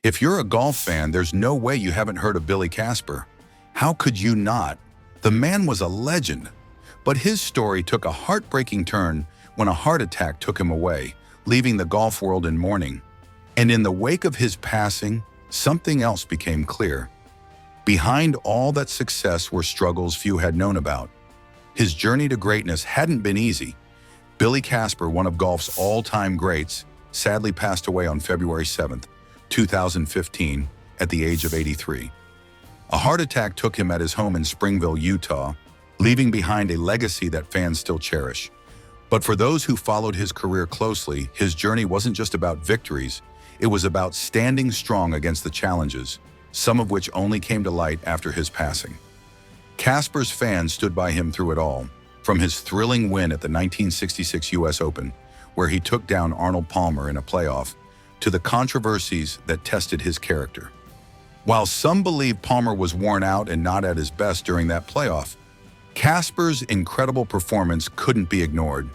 If you're a golf fan, there's no way you haven't heard of Billy Casper. How could you not? The man was a legend. But his story took a heartbreaking turn when a heart attack took him away, leaving the golf world in mourning. And in the wake of his passing, something else became clear. Behind all that success were struggles few had known about. His journey to greatness hadn't been easy. Billy Casper, one of golf's all-time greats, sadly passed away on February 7th, 2015, at the age of 83. A heart attack took him at his home in Springville, Utah, leaving behind a legacy that fans still cherish. But for those who followed his career closely, his journey wasn't just about victories. It was about standing strong against the challenges, some of which only came to light after his passing. Casper's fans stood by him through it all, from his thrilling win at the 1966 U.S. Open, where he took down Arnold Palmer in a playoff, to the controversies that tested his character. While some believe Palmer was worn out and not at his best during that playoff, Casper's incredible performance couldn't be ignored.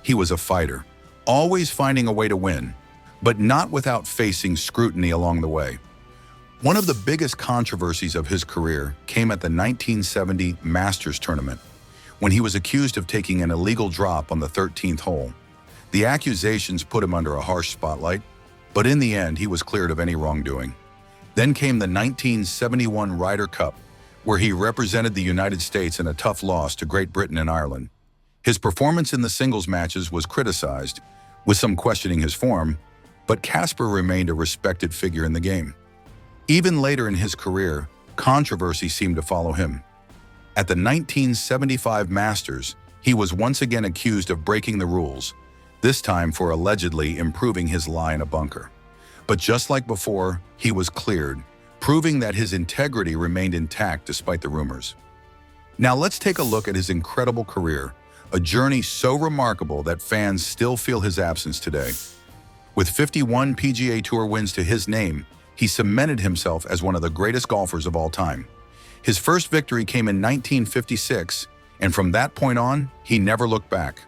He was a fighter, always finding a way to win, but not without facing scrutiny along the way. One of the biggest controversies of his career came at the 1970 Masters tournament, when he was accused of taking an illegal drop on the 13th hole. The accusations put him under a harsh spotlight, but in the end, he was cleared of any wrongdoing. Then came the 1971 Ryder Cup, where he represented the United States in a tough loss to Great Britain and Ireland. His performance in the singles matches was criticized, with some questioning his form, but Casper remained a respected figure in the game. Even later in his career, controversy seemed to follow him. At the 1975 Masters, he was once again accused of breaking the rules, this time for allegedly improving his lie in a bunker. But just like before, he was cleared, proving that his integrity remained intact despite the rumors. Now let's take a look at his incredible career, a journey so remarkable that fans still feel his absence today. With 51 PGA Tour wins to his name, he cemented himself as one of the greatest golfers of all time. His first victory came in 1956, and from that point on, he never looked back.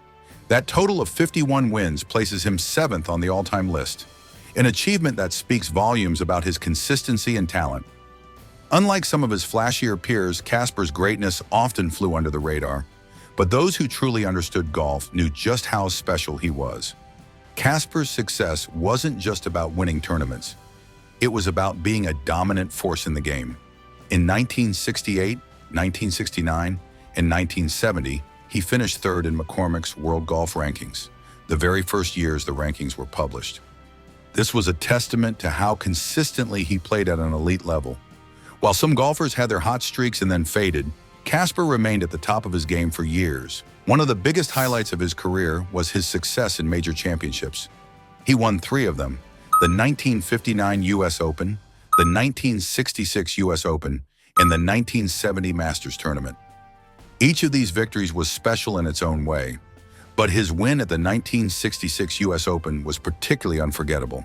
That total of 51 wins places him 7th on the all-time list, an achievement that speaks volumes about his consistency and talent. Unlike some of his flashier peers, Casper's greatness often flew under the radar, but those who truly understood golf knew just how special he was. Casper's success wasn't just about winning tournaments. It was about being a dominant force in the game. In 1968, 1969, and 1970, he finished third in McCormick's World Golf Rankings, the very first years the rankings were published. This was a testament to how consistently he played at an elite level. While some golfers had their hot streaks and then faded, Casper remained at the top of his game for years. One of the biggest highlights of his career was his success in major championships. He won 3 of them: the 1959 U.S. Open, the 1966 U.S. Open, and the 1970 Masters Tournament. Each of these victories was special in its own way, but his win at the 1966 U.S. Open was particularly unforgettable.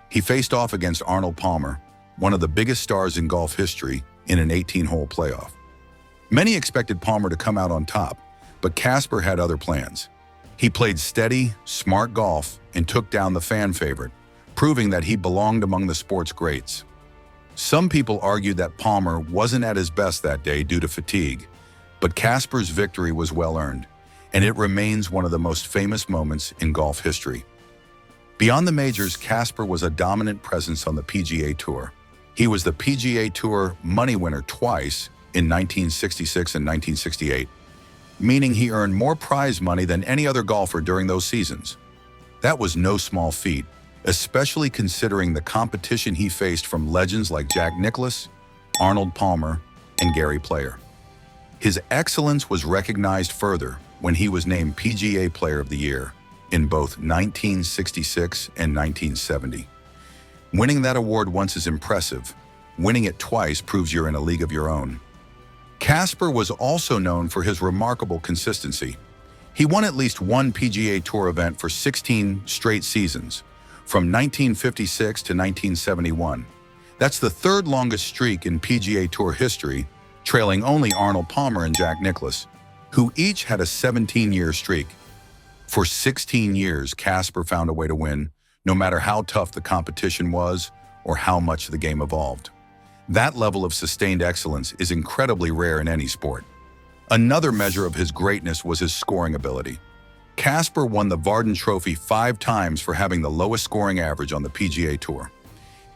He faced off against Arnold Palmer, one of the biggest stars in golf history, in an 18-hole playoff. Many expected Palmer to come out on top, but Casper had other plans. He played steady, smart golf and took down the fan favorite, proving that he belonged among the sport's greats. Some people argued that Palmer wasn't at his best that day due to fatigue, but Casper's victory was well-earned, and it remains one of the most famous moments in golf history. Beyond the majors, Casper was a dominant presence on the PGA Tour. He was the PGA Tour money winner twice in 1966 and 1968, meaning he earned more prize money than any other golfer during those seasons. That was no small feat, especially considering the competition he faced from legends like Jack Nicklaus, Arnold Palmer, and Gary Player. His excellence was recognized further when he was named PGA Player of the Year in both 1966 and 1970. Winning that award once is impressive. Winning it twice proves you're in a league of your own. Casper was also known for his remarkable consistency. He won at least one PGA Tour event for 16 straight seasons, from 1956 to 1971. That's the third longest streak in PGA Tour history, trailing only Arnold Palmer and Jack Nicklaus, who each had a 17-year streak. For 16 years, Casper found a way to win, no matter how tough the competition was or how much the game evolved. That level of sustained excellence is incredibly rare in any sport. Another measure of his greatness was his scoring ability. Casper won the Varden Trophy 5 times for having the lowest scoring average on the PGA Tour.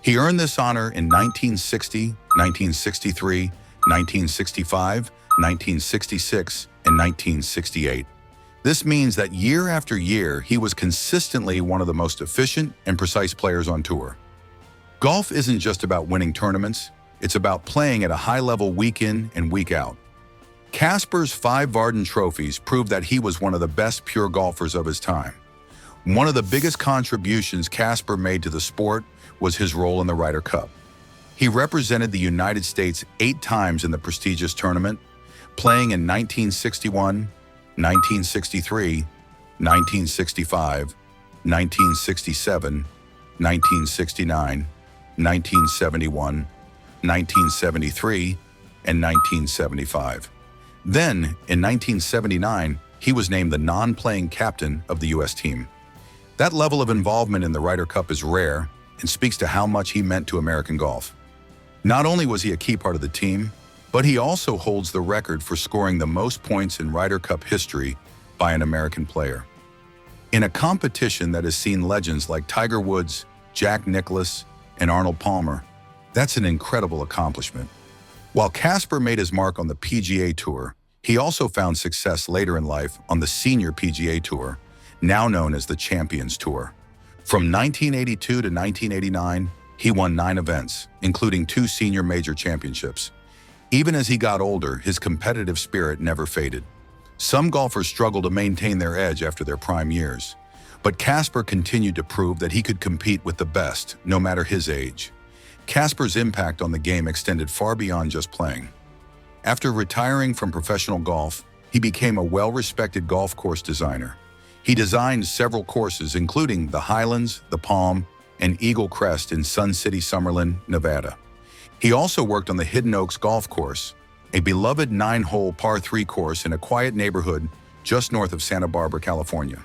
He earned this honor in 1960, 1963, 1965, 1966, and 1968. This means that year after year, he was consistently one of the most efficient and precise players on tour. Golf isn't just about winning tournaments, it's about playing at a high level week in and week out. Casper's 5 Varden trophies prove that he was one of the best pure golfers of his time. One of the biggest contributions Casper made to the sport was his role in the Ryder Cup. He represented the United States 8 times in the prestigious tournament, playing in 1961, 1963, 1965, 1967, 1969, 1971, 1973, and 1975. Then, in 1979, he was named the non-playing captain of the U.S. team. That level of involvement in the Ryder Cup is rare and speaks to how much he meant to American golf. Not only was he a key part of the team, but he also holds the record for scoring the most points in Ryder Cup history by an American player. In a competition that has seen legends like Tiger Woods, Jack Nicklaus, and Arnold Palmer, that's an incredible accomplishment. While Casper made his mark on the PGA Tour, he also found success later in life on the Senior PGA Tour, now known as the Champions Tour. From 1982 to 1989, he won 9 events, including 2 senior major championships. Even as he got older, his competitive spirit never faded. Some golfers struggle to maintain their edge after their prime years, but Casper continued to prove that he could compete with the best, no matter his age. Casper's impact on the game extended far beyond just playing. After retiring from professional golf, he became a well-respected golf course designer. He designed several courses, including the Highlands, the Palm, and Eagle Crest in Sun City, Summerlin, Nevada. He also worked on the Hidden Oaks Golf Course, a beloved 9-hole par 3 course in a quiet neighborhood just north of Santa Barbara, California.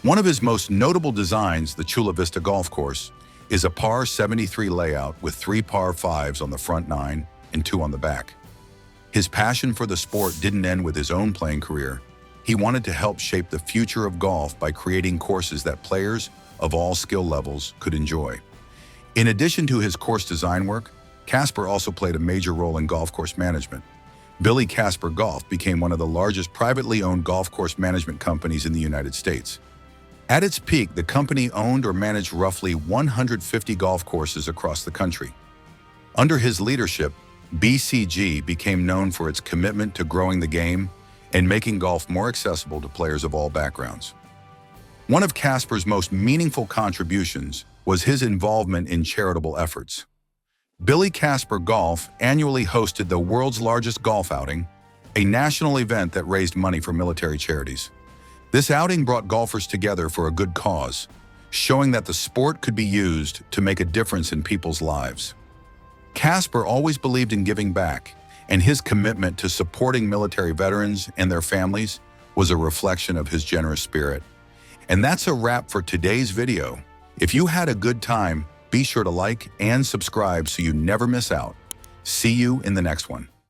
One of his most notable designs, the Chula Vista Golf Course, is a par 73 layout with 3 par 5s on the front 9 and 2 on the back. His passion for the sport didn't end with his own playing career. He wanted to help shape the future of golf by creating courses that players of all skill levels could enjoy. In addition to his course design work, Casper also played a major role in golf course management. Billy Casper Golf became one of the largest privately owned golf course management companies in the United States. At its peak, the company owned or managed roughly 150 golf courses across the country. Under his leadership, BCG became known for its commitment to growing the game and making golf more accessible to players of all backgrounds. One of Casper's most meaningful contributions was his involvement in charitable efforts. Billy Casper Golf annually hosted the world's largest golf outing, a national event that raised money for military charities. This outing brought golfers together for a good cause, showing that the sport could be used to make a difference in people's lives. Casper always believed in giving back, and his commitment to supporting military veterans and their families was a reflection of his generous spirit. And that's a wrap for today's video. If you had a good time, be sure to like and subscribe so you never miss out. See you in the next one.